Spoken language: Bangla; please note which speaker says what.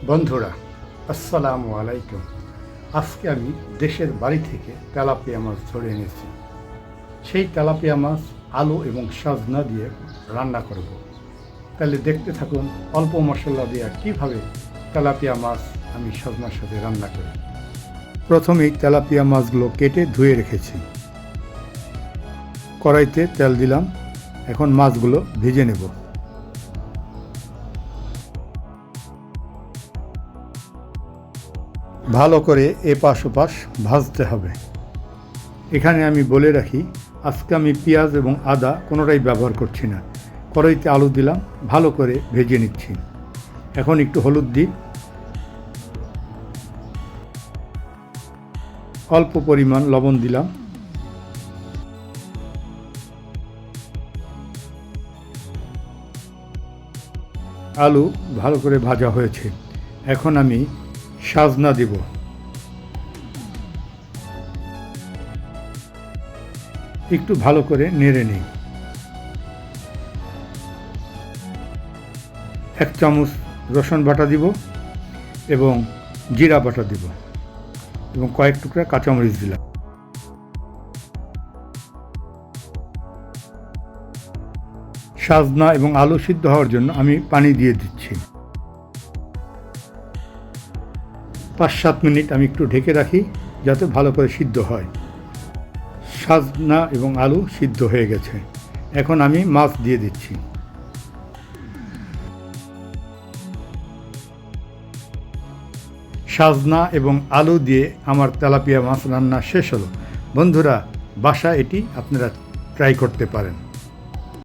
Speaker 1: বন্ধুরা, আসসালামু আলাইকুম। আজকে আমি দেশের বাড়ি থেকে তেলাপিয়া মাছ ধরে এনেছি। সেই তেলাপিয়া মাছ আলু এবং সজনা দিয়ে রান্না করব। তাহলে দেখতে থাকুন অল্প মশলা দিয়ে কীভাবে তেলাপিয়া মাছ আমি সজনার সাথে রান্না করি। প্রথমেই তেলাপিয়া মাছগুলো কেটে ধুয়ে রেখেছি। কড়াইতে তেল দিলাম, এখন মাছগুলো ভেজে নেব। ভালো করে এপাশ ওপাশ ভাজতে হবে। এখানে আমি বলে রাখি, আজকে আমি পেঁয়াজ এবং আদা কোনোটাই ব্যবহার করছি না। কড়াইতে আলু দিলাম, ভালো করে ভেজে নিচ্ছি। এখন একটু হলুদ দিই, অল্প পরিমাণ লবণ দিলাম, আলু ভালো করে ভাজা হয়েছে। এখন আমি সজনা দিব। একটু ভালো করে নেড়ে নিই। 1 চামচ রসুন বাটা দিব এবং জিরা বাটা দিব এবং কয়েক টুকরা কাঁচামরিচ দিলাম। সজনা এবং আলু সিদ্ধ হওয়ার জন্য আমি পানি দিয়ে দিচ্ছি। 5-7 মিনিট আমি একটু ঢেকে রাখি যাতে ভালো করে সিদ্ধ হয়। সজনা এবং আলু সিদ্ধ হয়ে গেছে। এখন আমি মাছ দিয়ে দিচ্ছি। সজনা এবং আলু দিয়ে আমার তেলাপিয়া মাছ রান্না শেষ হলো। বন্ধুরা, বাসায় এটি আপনারা ট্রাই করতে পারেন।